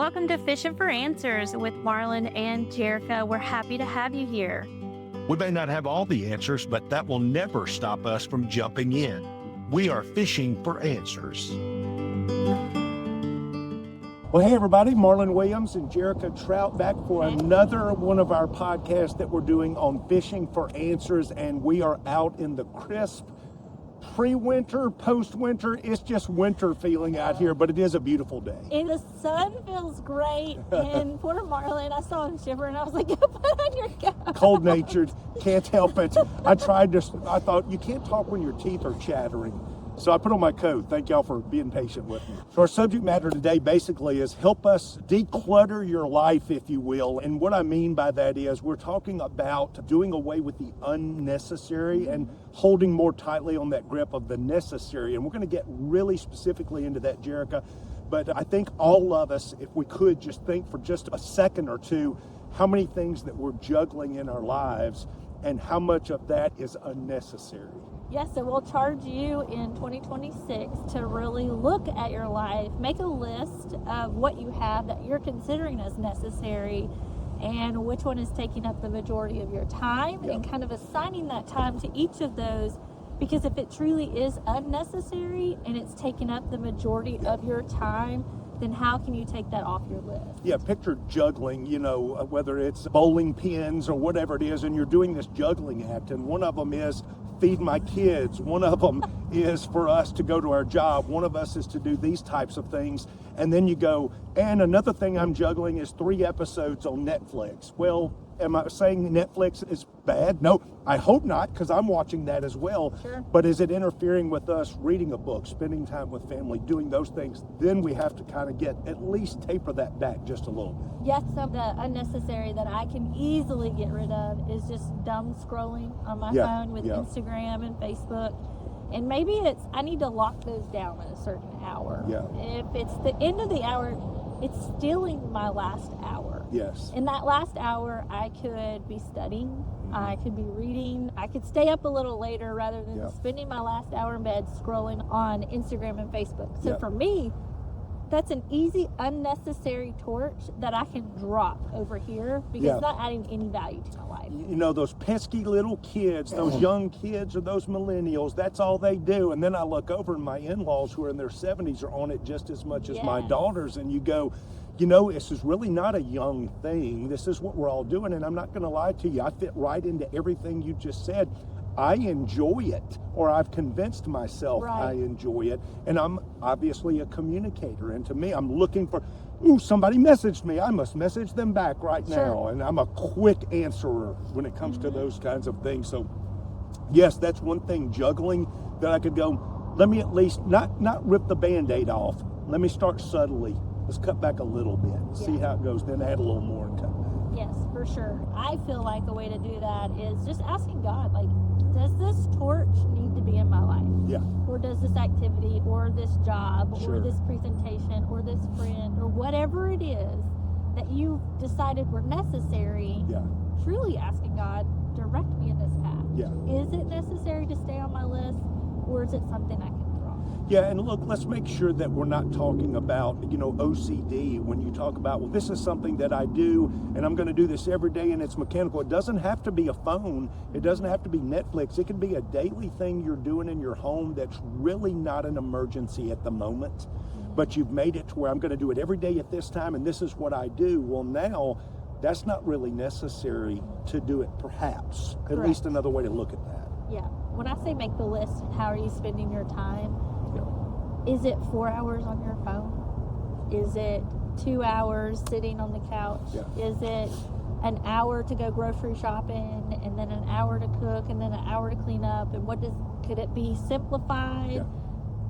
Welcome to Fishing for Answers with Marlin and Jaerica. We're happy to have you here. We may not have all the answers, but that will never stop us from jumping in. We are fishing for answers. Well, hey everybody, Marlin Williams and Jaerica Troutt back for another one of our podcasts that we're doing on fishing for answers, and we are out in the crisp pre-winter, post-winter. It's just winter feeling out here, but it is a beautiful day. And the sun feels great, and poor Marlin, I saw him shiver, and I was like, put on your coat. Cold-natured, can't help it. I thought, you can't talk when your teeth are chattering. So I put on my coat. Thank y'all for being patient with me. So our subject matter today basically is help us declutter your life, if you will. And what I mean by that is we're talking about doing away with the unnecessary and holding more tightly on that grip of the necessary. And we're going to get really specifically into that, Jaerica. But I think all of us, if we could just think for just a second or two, how many things that we're juggling in our lives and how much of that is unnecessary. Yes, so we'll charge you in 2026 to really look at your life, make a list of what you have that you're considering as necessary and which one is taking up the majority of your time, and kind of assigning that time to each of those, because if it truly is unnecessary and it's taking up the majority of your time, then how can you take that off your list? Yeah, picture juggling, whether it's bowling pins or whatever it is, and you're doing this juggling act, and one of them is feed my kids, one of them is for us to go to our job, one of us is to do these types of things, and then you go, and another thing I'm juggling is 3 episodes on Netflix. Well, am I saying Netflix is bad? No, I hope not, because I'm watching that as well. Sure. But is it interfering with us reading a book, spending time with family, doing those things? Then we have to kind of at least taper that back just a little bit. Yes, some of the unnecessary that I can easily get rid of is just dumb scrolling on my phone with Instagram and Facebook. And maybe it's, I need to lock those down at a certain hour. Yeah. If it's the end of the hour, it's stealing my last hour. Yes. In that last hour, I could be studying, I could be reading, I could stay up a little later rather than spending my last hour in bed scrolling on Instagram and Facebook. So for me, that's an easy, unnecessary torch that I can drop over here because it's not adding any value to my life. You know, those pesky little kids, those young kids or those millennials, that's all they do. And then I look over and my in-laws who are in their 70s are on it just as much as my daughters. And you go, this is really not a young thing. This is what we're all doing. And I'm not going to lie to you. I fit right into everything you just said. I enjoy it, or I've convinced myself I enjoy it. And I'm obviously a communicator. And to me, I'm looking for, somebody messaged me. I must message them back right now. And I'm a quick answerer when it comes to those kinds of things. So yes, that's one thing, juggling, that I could go, let me at least not rip the Band-Aid off. Let me start subtly. Let's cut back a little bit, see how it goes, then add a little more and cut back. Yes, for sure. I feel like a way to do that is just asking God, like, does this torch need to be in my life? Yeah. Or does this activity or this job or this presentation or this friend or whatever it is that you decided were necessary, truly asking God, direct me in this path. Yeah. Is it necessary to stay on my list, or is it something I can drop? Yeah, and look, let's make sure that we're not talking about, OCD when you talk about, well, this is something that I do and I'm going to do this every day and it's mechanical. It doesn't have to be a phone. It doesn't have to be Netflix. It can be a daily thing you're doing in your home that's really not an emergency at the moment, but you've made it to where I'm going to do it every day at this time and this is what I do. Well, now that's not really necessary to do it, perhaps. At least another way to look at that. Yeah. When I say make the list, how are you spending your time? Is it 4 hours on your phone? Is it 2 hours sitting on the couch? Is it an hour to go grocery shopping and then an hour to cook and then an hour to clean up? And could it be simplified?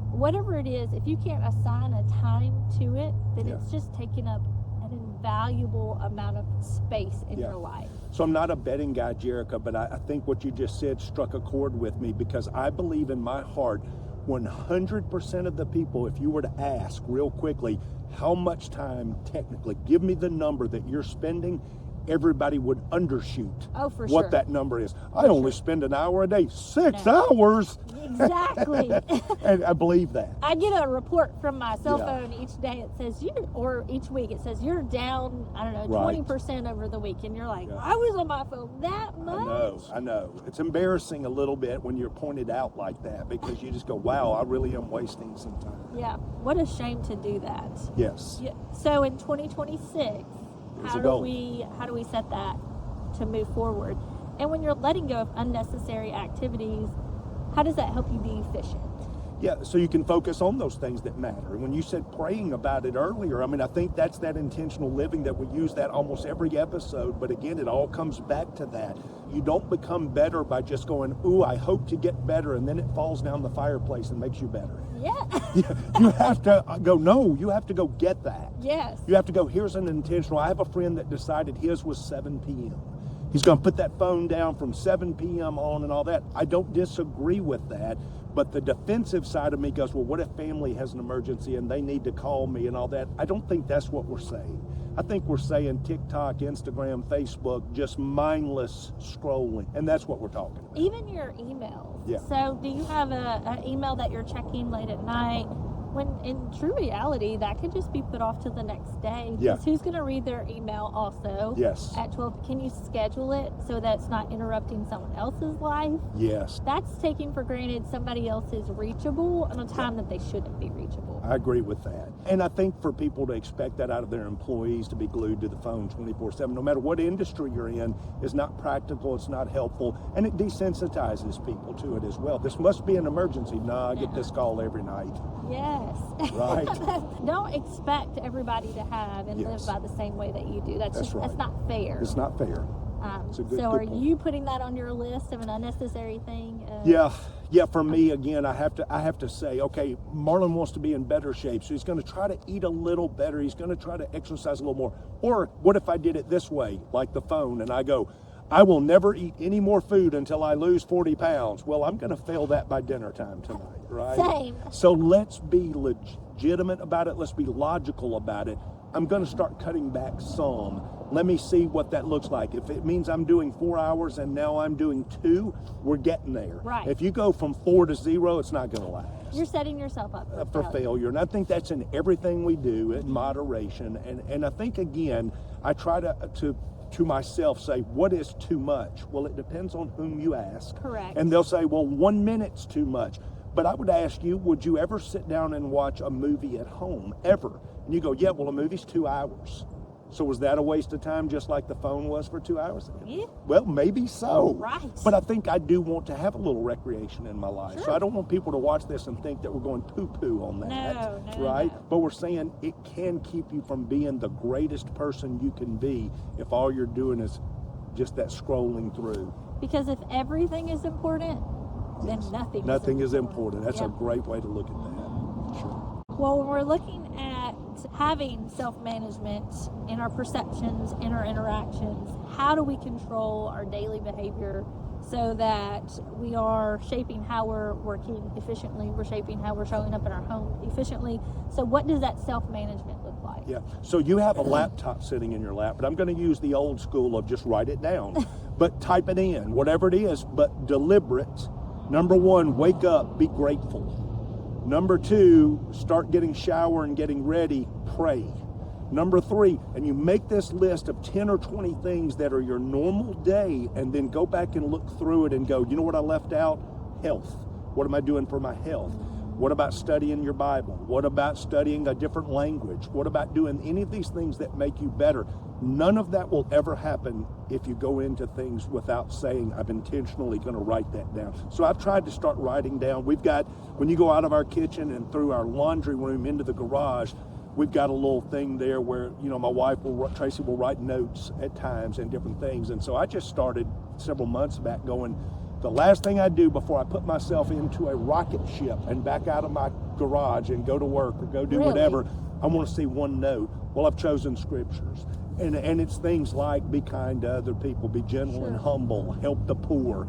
Whatever it is, if you can't assign a time to it, then it's just taking up an invaluable amount of space in your life. So I'm not a betting guy, Jaerica, but I think what you just said struck a chord with me, because I believe in my heart 100% of the people, if you were to ask real quickly, how much time technically, give me the number that you're spending, everybody would undershoot for what sure. that number is. I only spend an hour a day. 6 hours? Exactly. And I believe that. I get a report from my cell phone each day. It says or each week it says you're down, I don't know, 20% over the week. And you're like, I was on my phone that much? I know. It's embarrassing a little bit when you're pointed out like that, because you just go, wow, I really am wasting some time. Yeah. What a shame to do that. Yes. Yeah. So in 2026, how do we set that to move forward? And when you're letting go of unnecessary activities, how does that help you be efficient? Yeah, so you can focus on those things that matter. And when you said praying about it earlier, I mean, I think that's that intentional living that we use that almost every episode. But again, it all comes back to that. You don't become better by just going, ooh, I hope to get better, and then it falls down the fireplace and makes you better. Yeah. You have to go, no, you have to go get that. Yes. You have to go, here's an intentional. I have a friend that decided his was 7 p.m. He's going to put that phone down from 7 p.m. on and all that. I don't disagree with that. But the defensive side of me goes, well, what if family has an emergency and they need to call me and all that? I don't think that's what we're saying. I think we're saying TikTok, Instagram, Facebook, just mindless scrolling. And that's what we're talking about. Even your emails. Yeah. So do you have an email that you're checking late at night? When in true reality, that could just be put off to the next day. Yeah. Because who's going to read their email also? Yes. At 12? Can you schedule it so that it's not interrupting someone else's life? Yes. That's taking for granted somebody else is reachable on a time that they shouldn't be reachable. I agree with that. And I think for people to expect that out of their employees, to be glued to the phone 24/7, no matter what industry you're in, is not practical, it's not helpful, and it desensitizes people to it as well. This must be an emergency. No, I get this call every night. Yes. Right. Don't expect everybody to have and live by the same way that you do. That's not fair. It's not fair. It's a good are point. you putting that on your list of an unnecessary thing? Yeah. For me, again, I have to say, okay, Marlin wants to be in better shape, so he's going to try to eat a little better. He's going to try to exercise a little more. Or what if I did it this way, like the phone, and I go, I will never eat any more food until I lose 40 pounds. Well, I'm going to fail that by dinner time tonight, right? Same. So let's be legitimate about it. Let's be logical about it. I'm going to start cutting back some. Let me see what that looks like. If it means I'm doing 4 hours and now I'm doing 2, we're getting there. Right. If you go from 4 to 0, it's not going to last. You're setting yourself up For failure. And I think that's in everything we do, in moderation. And I think, again, I try to myself say, what is too much? Well, it depends on whom you ask. Correct. And they'll say, well, 1 minute's too much. But I would ask you, would you ever sit down and watch a movie at home, ever? And you go, yeah, well, a movie's 2 hours. So was that a waste of time, just like the phone was for 2 hours? Yeah. Well, maybe so. Right. But I think I do want to have a little recreation in my life. Sure. So I don't want people to watch this and think that we're going poo-poo on that. No, right? no. But we're saying it can keep you from being the greatest person you can be if all you're doing is just that scrolling through. Because if everything is important, then nothing is important. That's a great way to look at that. Sure. Well, when we're looking at having self-management in our perceptions, in our interactions, how do we control our daily behavior so that we are shaping how we're working efficiently, we're shaping how we're showing up in our home efficiently? So what does that self-management look like? Yeah, so you have a laptop sitting in your lap, but I'm going to use the old school of just write it down. But type it in, whatever it is, but deliberate. Number 1, wake up, be grateful. Number 2, start getting shower and getting ready, pray. Number 3, and you make this list of 10 or 20 things that are your normal day, and then go back and look through it and go, you know what I left out? Health. What am I doing for my health? What about studying your Bible? What about studying a different language? What about doing any of these things that make you better? None of that will ever happen if you go into things without saying, I'm intentionally going to write that down. So I've tried to start writing down. We've got, when you go out of our kitchen and through our laundry room into the garage, we've got a little thing there where, you know, my wife, Tracy, will write notes at times and different things. And so I just started several months back going, the last thing I do before I put myself into a rocket ship and back out of my garage and go to work or go do whatever, I want to see one note. Well, I've chosen scriptures. And it's things like be kind to other people, be gentle and humble, help the poor.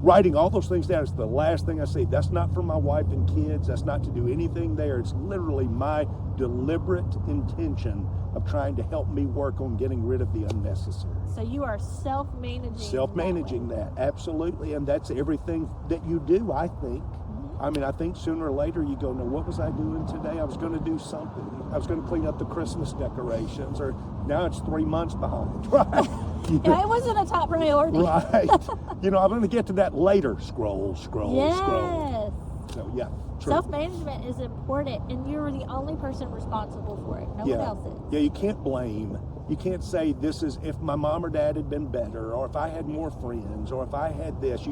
Writing all those things down is the last thing I say. That's not for my wife and kids. That's not to do anything there. It's literally my deliberate intention of trying to help me work on getting rid of the unnecessary. So you are self-managing. Self-managing that, absolutely. And that's everything that you do, I think. I mean, I think sooner or later you go, no, what was I doing today? I was going to do something. I was going to clean up the Christmas decorations, or now it's 3 months behind, right? Yeah, it wasn't a top priority. Right. I'm going to get to that later. Scroll. Yes. So, yeah. True. Self-management is important, and you're the only person responsible for it. No one else is. Yeah, you can't blame. You can't say this is if my mom or dad had been better, or if I had more friends, or if I had this.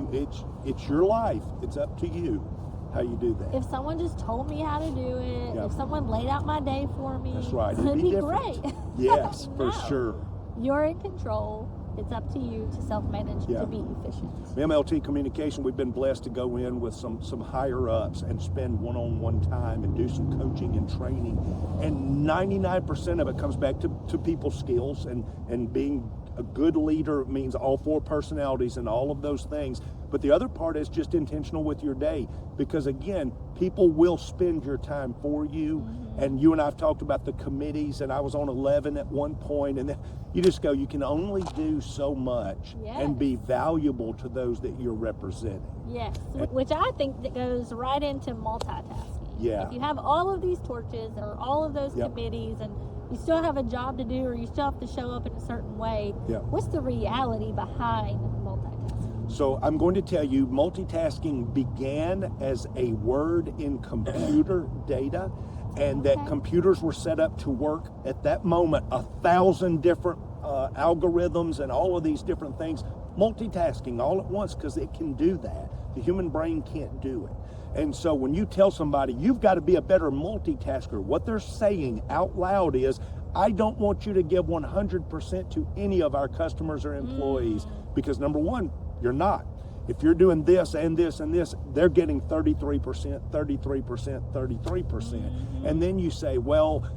It's your life. It's up to you how you do that. If someone just told me how to do it, if someone laid out my day for me, that's right. it'd be different. Great. Yes, for sure. You're in control. It's up to you to self-manage to be efficient. MLT Communication, we've been blessed to go in with some higher ups and spend one-on-one time and do some coaching and training. And 99% of it comes back to people skills and being a good leader means all 4 personalities and all of those things. But the other part is just intentional with your day, because again, people will spend your time for you. And you and I have talked about the committees, and I was on 11 at one point, and then you just go, you can only do so much and be valuable to those that you're representing. Yes, which I think that goes right into multitasking. Yeah. If you have all of these torches or all of those committees, and you still have a job to do, or you still have to show up in a certain way, what's the reality behind multitasking? So I'm going to tell you, multitasking began as a word in computer data, and that computers were set up to work at that moment 1,000 different algorithms and all of these different things, multitasking all at once, because it can do that. The human brain can't do it. And so when you tell somebody you've got to be a better multitasker, what they're saying out loud is, I don't want you to give 100% to any of our customers or employees, because number one, you're not. If you're doing this and this and this, they're getting 33%, 33%, 33%. And then you say, well,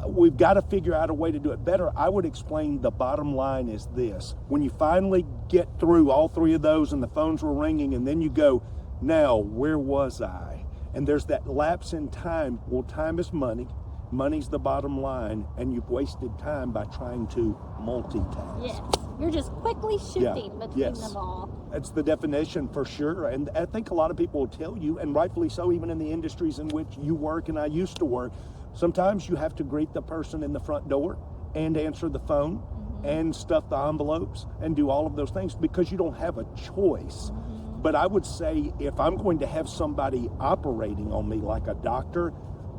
we've got to figure out a way to do it better. I would explain the bottom line is this. When you finally get through all 3 of those and the phones were ringing, and then you go, now, where was I? And there's that lapse in time. Well, time is money. Money's the bottom line, and you've wasted time by trying to multitask. Yes, you're just quickly shifting between them all. That's the definition for sure, and I think a lot of people will tell you, and rightfully so, even in the industries in which you work and I used to work, sometimes you have to greet the person in the front door and answer the phone and stuff the envelopes and do all of those things because you don't have a choice. But I would say if I'm going to have somebody operating on me like a doctor,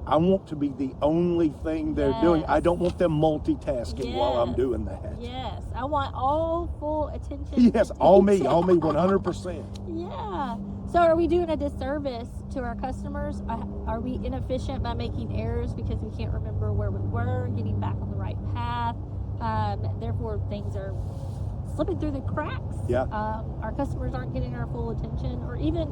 I want to be the only thing they're doing. I don't want them multitasking while I'm doing that. Yes, I want all full attention. Yes, all me, 100%. Yeah. So are we doing a disservice to our customers? Are we inefficient by making errors because we can't remember where we were, getting back on the right path? Therefore, things are slipping through the cracks. Yeah. Our customers aren't getting our full attention, or even,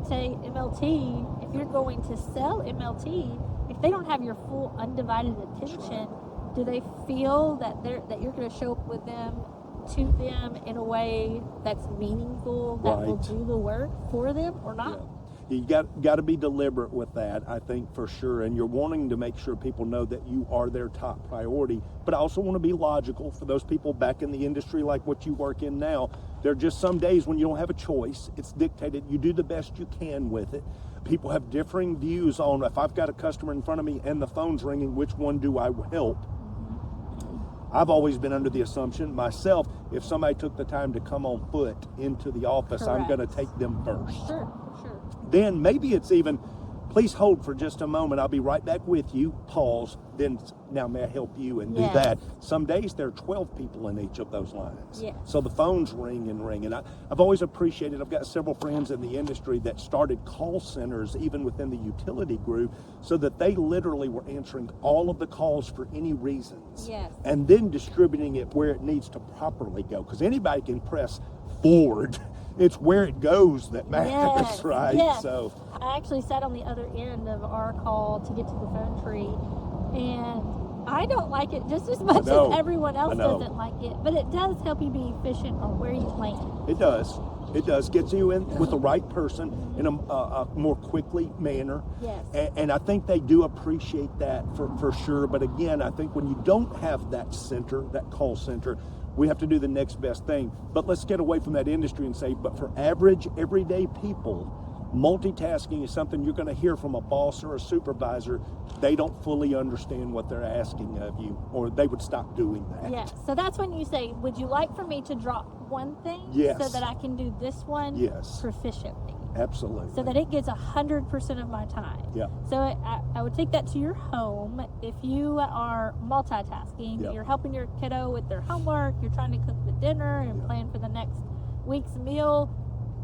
say MLT, if you're going to sell MLT, if they don't have your full undivided attention, do they feel that you're going to show up with them, to them in a way that's meaningful, that will do the work for them or not? Yeah. You got to be deliberate with that, I think, for sure. And you're wanting to make sure people know that you are their top priority. But I also want to be logical for those people back in the industry like what you work in now. There are just some days when you don't have a choice. It's dictated. You do the best you can with it. People have differing views on if I've got a customer in front of me and the phone's ringing, which one do I help? I've always been under the assumption myself, if somebody took the time to come on foot into the office, I'm going to take them first. Sure. Then maybe it's even, please hold for just a moment. I'll be right back with you. Pause. Then now may I help you and do that. Some days there are 12 people in each of those lines. Yes. So the phones ring and ring. And I've always appreciated, I've got several friends in the industry that started call centers even within the utility group so that they literally were answering all of the calls for any reasons. Yes. And then distributing it where it needs to properly go. Because anybody can press forward. It's where it goes that matters, right? Yes. So I actually sat on the other end of our call to get to the phone tree, and I don't like it just as much as everyone else doesn't like it, but it does help you be efficient on where you plan. It does. It does. Gets you in with the right person in a more quickly manner. Yes. And I think they do appreciate that for sure. But again, I think when you don't have that center, that call center, we have to do the next best thing. But let's get away from that industry and say, but for average, everyday people, multitasking is something you're going to hear from a boss or a supervisor. They don't fully understand what they're asking of you, or they would stop doing that. Yeah. So that's when you say, would you like for me to drop one thing so that I can do this one proficiently? Absolutely. So that it gets 100% of my time. Yeah. So I would take that to your home. If you are multitasking, you're helping your kiddo with their homework, you're trying to cook the dinner and plan for the next week's meal,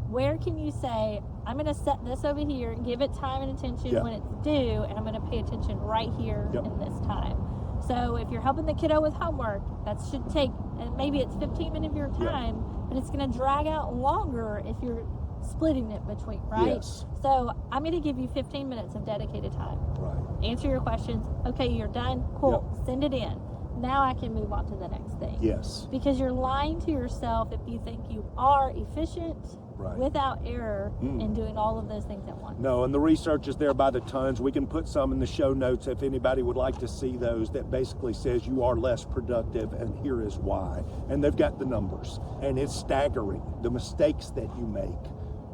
where can you say, I'm going to set this over here and give it time and attention when it's due, and I'm going to pay attention right here in this time. So if you're helping the kiddo with homework, that should take, and maybe it's 15 minutes of your time, but it's going to drag out longer if you're splitting it between, right? Yes. So I'm going to give you 15 minutes of dedicated time. Right. Answer your questions. Okay, you're done. Cool. Send it in. Now I can move on to the next thing. Yes. Because you're lying to yourself if you think you are efficient without error in doing all of those things at once. No, and the research is there by the tons. We can put some in the show notes if anybody would like to see those, that basically says you are less productive and here is why. And they've got the numbers. And it's staggering, the mistakes that you make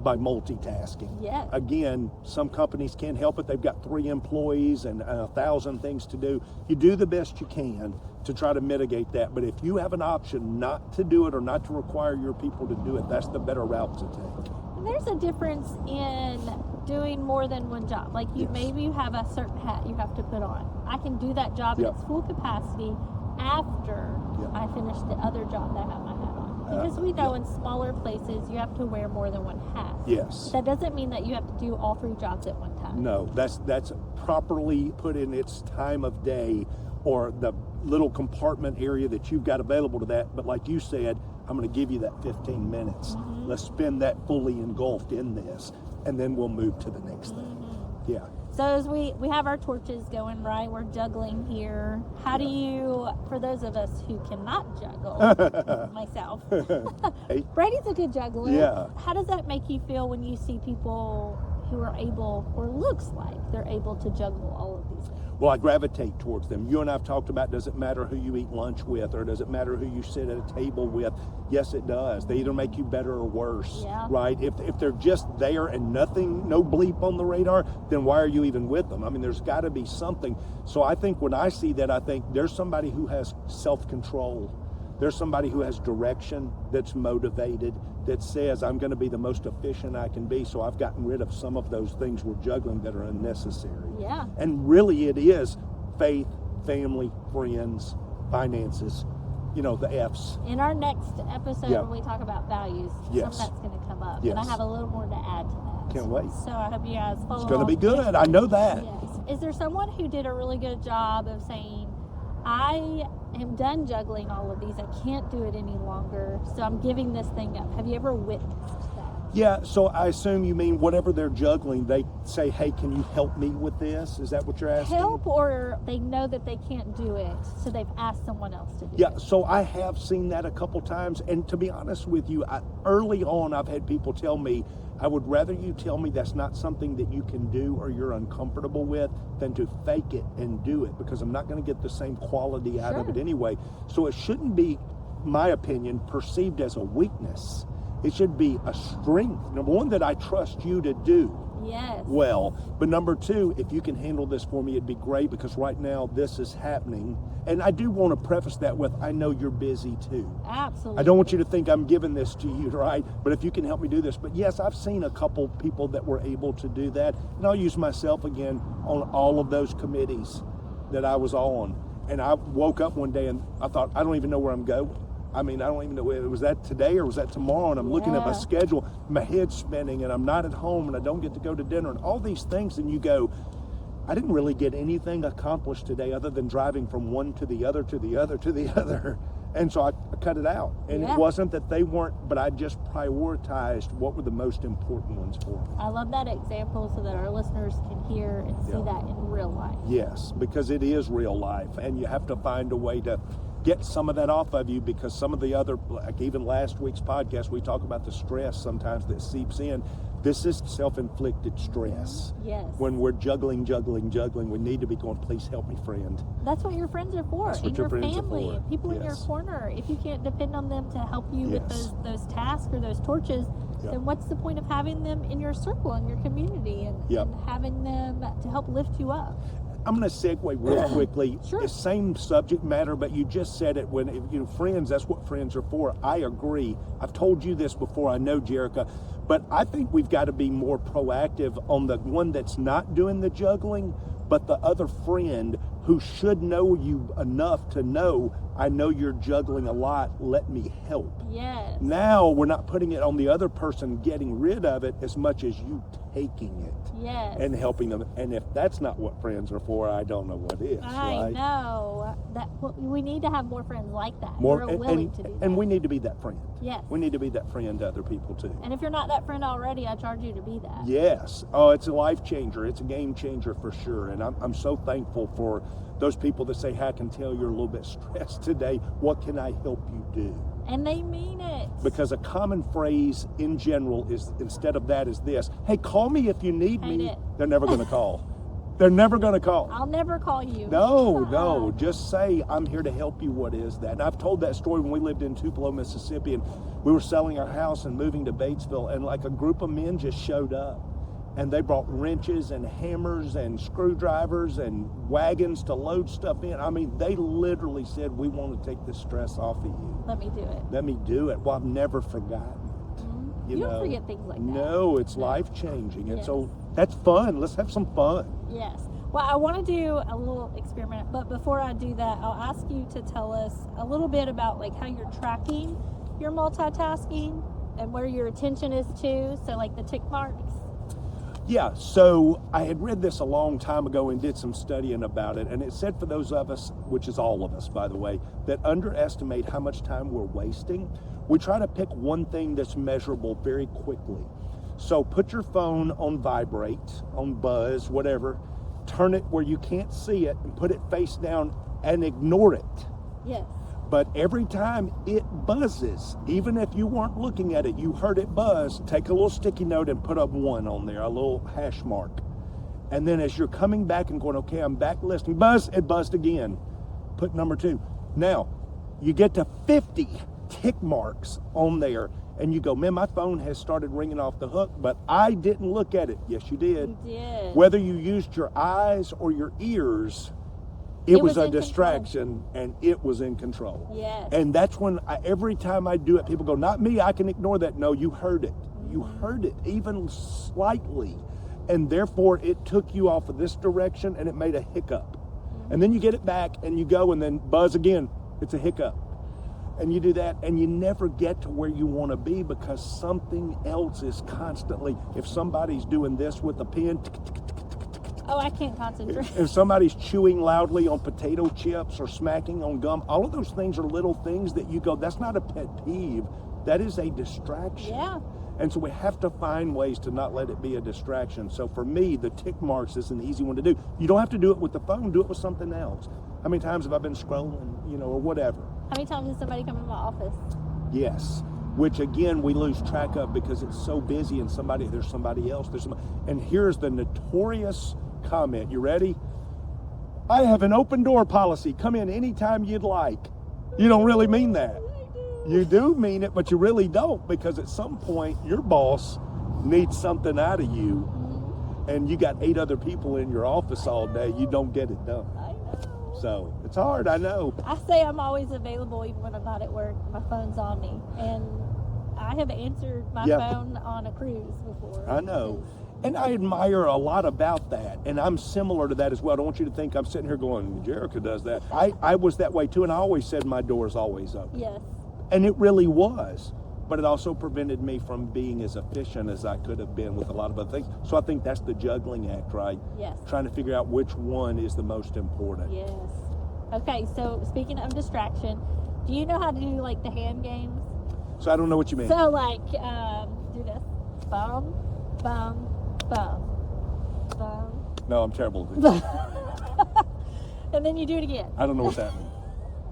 by multitasking. Yes. Again, some companies can't help it. They've got 3 employees and 1,000 things to do. You do the best you can to try to mitigate that. But if you have an option not to do it or not to require your people to do it, that's the better route to take. And there's a difference in doing more than one job. Like maybe you have a certain hat you have to put on. I can do that job at its full capacity after I finish the other job that I have my hat on. Because we know in smaller places you have to wear more than one hat. Yes. That doesn't mean that you have to do all 3 jobs at one time. No, that's properly put in its time of day, or the little compartment area that you've got available to that. But like you said, I'm going to give you that 15 minutes. Let's spend that fully engulfed in this, and then we'll move to the next thing. Yeah. So as we have our torches going, right, we're juggling here. How do you, for those of us who cannot juggle, myself, Brady's a good juggler. Yeah. How does that make you feel when you see people who are able, or looks like they're able to juggle all of these things? Well, I gravitate towards them. You and I have talked about, does it matter who you eat lunch with, or does it matter who you sit at a table with? Yes, it does. They either make you better or worse, right? If they're just there and nothing, no bleep on the radar, then why are you even with them? I mean, there's got to be something. So I think when I see that, I think there's somebody who has self-control. There's somebody who has direction, that's motivated, that says, I'm going to be the most efficient I can be, so I've gotten rid of some of those things we're juggling that are unnecessary. Yeah. And really it is faith, family, friends, finances, the F's. In our next episode, when we talk about values, some of that's going to come up. And I have a little more to add to that. Can't wait. So I hope you guys follow It's going to be along. good. I know that. Yes. Is there someone who did a really good job of saying, I am done juggling all of these. I can't do it any longer. So I'm giving this thing up. Have you ever witnessed that? Yeah, so I assume you mean whatever they're juggling, they say, hey, can you help me with this? Is that what you're asking? Help, or they know that they can't do it, so they've asked someone else to do it. Yeah, so I have seen that a couple times. And to be honest with you, early on, I've had people tell me, I would rather you tell me that's not something that you can do or you're uncomfortable with than to fake it and do it, because I'm not going to get the same quality out of it anyway. So it shouldn't be, my opinion, perceived as a weakness. It should be a strength. Number one, that I trust you to do well. But number 2, if you can handle this for me, it'd be great, because right now this is happening. And I do want to preface that with, I know you're busy too. Absolutely. I don't want you to think I'm giving this to you, right? But if you can help me do this. But yes, I've seen a couple people that were able to do that. And I'll use myself again on all of those committees that I was on. And I woke up one day and I thought, I don't even know where I'm going. I mean, I don't even know, was that today or was that tomorrow? And I'm looking at my schedule, my head's spinning, and I'm not at home, and I don't get to go to dinner, and all these things. And you go, I didn't really get anything accomplished today other than driving from one to the other, to the other, to the other. And so I cut it out. And it wasn't that they weren't, but I just prioritized what were the most important ones for me. I love that example so that our listeners can hear and see that in real life. Yes, because it is real life, and you have to find a way to get some of that off of you, because some of the other, like even last week's podcast, we talk about the stress sometimes that seeps in. This is self-inflicted stress. Yes. When we're juggling, we need to be going, please help me, friend. That's what your friends are for. That's what and your your friends are family, for. people in your Yes. corner. If you can't depend on them to help you with Yes. those tasks or those torches, Yep. then what's the point of having them in your circle, in your community, and, Yep. and having them to help lift you up? I'm going to segue real quickly. Sure. The same subject matter, but you just said it when, friends, that's what friends are for. I agree. I've told you this before, I know, Jaerica, but I think we've got to be more proactive on the one that's not doing the juggling, but the other friend who should know you enough to know, I know you're juggling a lot, let me help. Yes. Now we're not putting it on the other person getting rid of it as much as you taking it. Yes. And helping them. And if that's not what friends are for, I don't know what is. I right? know that we need to have more friends like that. More, who are willing to do that. and we need to be that friend. Yes. We need to be that friend to other people too. And if you're not that friend already, I charge you to be that. Yes. Oh, it's a life changer. It's a game changer for sure. And I'm so thankful for those people that say, hey, I can tell you're a little bit stressed today. What can I help you do? And they mean it. Because a common phrase in general is, instead of that, is this: hey, call me if you need Hate me. it. They're never going to call. They're never going to call. I'll never call you. No, just say, I'm here to help you. What is that? And I've told that story when we lived in Tupelo, Mississippi, and we were selling our house and moving to Batesville, and like a group of men just showed up. And they brought wrenches and hammers and screwdrivers and wagons to load stuff in. I mean, they literally said, we want to take the stress off of you. Let me do it. Let me do it. Well, I've never forgotten it. Mm-hmm. You know? don't forget things like that. No, it's life-changing. And Yes. so that's fun. Let's have some fun. Yes. Well, I want to do a little experiment, but before I do that, I'll ask you to tell us a little bit about like how you're tracking your multitasking and where your attention is to. So like the tick marks. Yeah, so I had read this a long time ago and did some studying about it, and it said for those of us, which is all of us, by the way, that underestimate how much time we're wasting, we try to pick one thing that's measurable very quickly. So put your phone on vibrate, on buzz, whatever, turn it where you can't see it, and put it face down and ignore it. Yes. But every time it buzzes, even if you weren't looking at it, you heard it buzz, take a little sticky note and put up 1 on there, a little hash mark. And then as you're coming back and going, okay, I'm back listening, buzz, it buzzed again. Put number 2. Now, you get to 50 tick marks on there, and you go, man, my phone has started ringing off the hook, but I didn't look at it. Yes, you did. You did. Whether you used your eyes or your ears, it was a in distraction, and it was in control. Yes. And that's when every time I do it, people go, not me, I can ignore that. No, you heard it. You heard it, even slightly. And therefore, it took you off of this direction, and it made a hiccup. And then you get it back, and you go, and then buzz again. It's a hiccup. And you do that, and you never get to where you want to be because something else is constantly, if somebody's doing this with a pen, Oh, I can't concentrate. if somebody's chewing loudly on potato chips or smacking on gum, all of those things are little things that you go, that's not a pet peeve. That is a distraction. Yeah. And so we have to find ways to not let it be a distraction. So for me, the tick marks is an easy one to do. You don't have to do it with the phone, do it with something else. How many times have I been scrolling, or whatever? How many times did somebody come in my office? Yes. Which again, we lose track of because it's so busy and there's somebody else. And here's the notorious comment. You ready? I have an open door policy. Come in anytime you'd like. You don't really mean that. You do mean it, but you really don't, because at some point your boss needs something out of you, and you got 8 other people in your office all day. You don't get it done. I know. So it's hard, I know. I say I'm always available even when I'm not at work. My phone's on me. And I have answered my phone on a cruise before. I know. And I admire a lot about that. And I'm similar to that as well. I don't want you to think I'm sitting here going, Jaerica does that. I was that way too, and I always said my door is always open. Yes. And it really was. But it also prevented me from being as efficient as I could have been with a lot of other things. So I think that's the juggling act, right? Yes. Trying to figure out which one is the most important. Yes. Okay, so speaking of distraction, do you know how to do like the hand games? So I don't know what you mean. So like, do this. Bum, bum, bum. Bum, No, I'm terrible at this. And then you do it again. I don't know what's happening.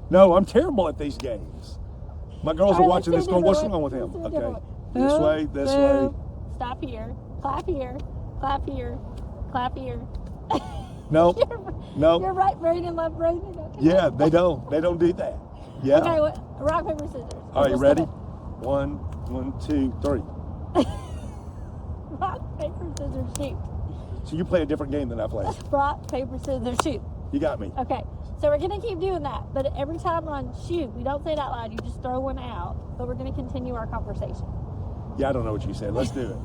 No, I'm terrible at these games. My girls are watching this going, what's wrong with him? Okay. This way, this way. Stop here. Clap here. Clap here. Clap here. Nope. Nope. Your right brain and left brain. Okay. Yeah, they don't. They don't do that. Yeah. Okay, rock, paper, scissors. All right, you ready? 1, 2, 3. Rock, paper, scissors, shoot. So you play a different game than I play. Rock, paper, scissors, shoot. You got me. Okay, so we're going to keep doing that. But every time on shoot, we don't say it out loud. You just throw one out. But we're going to continue our conversation. Yeah, I don't know what you said. Let's do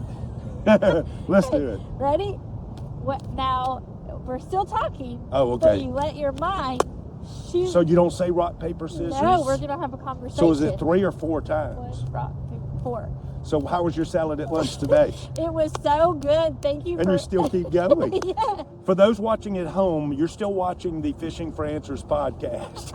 it. Let's do it. Ready? What now? We're still talking. Oh, okay. But you let your mind shoot. So you don't say rock, paper, scissors? No, we're going to have a conversation. So is it 3 or 4 times? Rock, paper, 4. So how was your salad at lunch today? It was so good. Thank you. And you still keep going. Yeah. For those watching at home, you're still watching the Fishing for Answers podcast.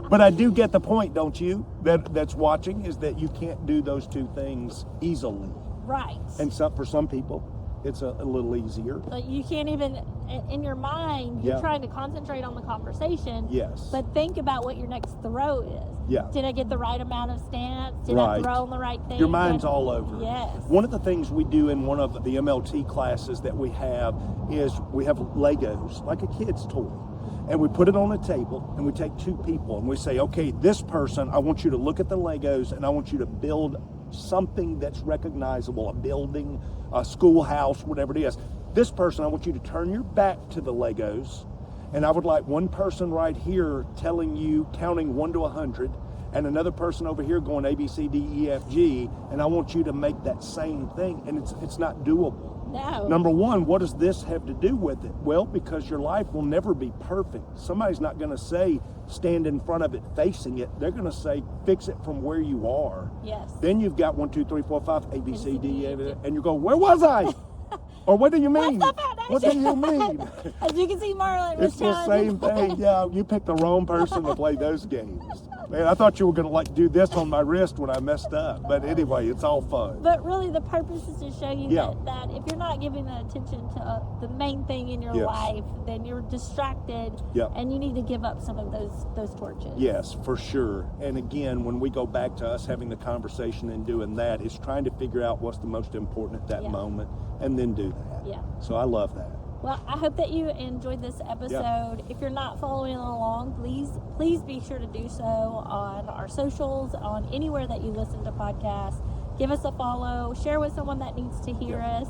But I do get the point, don't you? That's watching is that you can't do those two things easily. Right. And for some people, it's a little easier. But you can't even, in your mind, you're trying to concentrate on the conversation. Yes. But think about what your next throw is. Yeah. Did I get the right amount of stance? Did I throw on the right thing? Your mind's all over. Yes. One of the things we do in one of the MLT classes that we have is we have Legos, like a kid's toy. And we put it on a table and we take 2 people and we say, okay, this person, I want you to look at the Legos and I want you to build something that's recognizable, a building, a schoolhouse, whatever it is. This person, I want you to turn your back to the Legos, and I would like one person right here telling you, counting 1 to 100, and another person over here going A, B, C, D, E, F, G, and I want you to make that same thing, and it's not doable. No. Number one, what does this have to do with it? Well, because your life will never be perfect. Somebody's not going to say, stand in front of it facing it. They're going to say, fix it from where you are. Yes. Then you've got 1, 2, 3, 4, 5, A, B, C, D, E, and you go, where was I? Or what do you mean? What do you mean? As you can see, Marlin was It's the same thing. Yeah, you picked the wrong person to play those games. Man, I thought you were going to do this on my wrist when I messed up. But anyway, it's all fun. But really, the purpose is to show you that if you're not giving the attention to the main thing in your life, then you're distracted, and you need to give up some of those torches. Yes, for sure. And again, when we go back to us having the conversation and doing that, it's trying to figure out what's the most important at that moment, and then do that. Yeah. So I love that. Well, I hope that you enjoyed this episode. If you're not following along, please be sure to do so on our socials, on anywhere that you listen to podcasts. Give us a follow, share with someone that needs to hear us,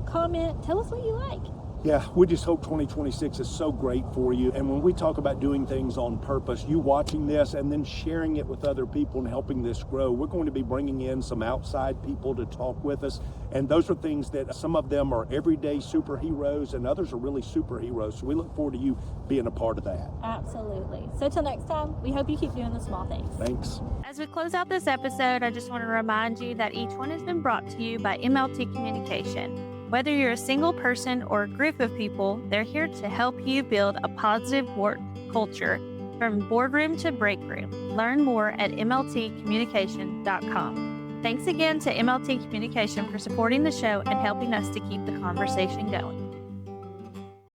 comment, tell us what you like. Yeah, we just hope 2026 is so great for you. And when we talk about doing things on purpose, you watching this and then sharing it with other people and helping this grow, we're going to be bringing in some outside people to talk with us. And those are things that some of them are everyday superheroes and others are really superheroes. So we look forward to you being a part of that. Absolutely. So till next time, we hope you keep doing the small things. Thanks. As we close out this episode, I just want to remind you that each one has been brought to you by MLT Communication. Whether you're a single person or a group of people, they're here to help you build a positive work culture from boardroom to break room. Learn more at mltcommunication.com. Thanks again to MLT Communication for supporting the show and helping us to keep the conversation going.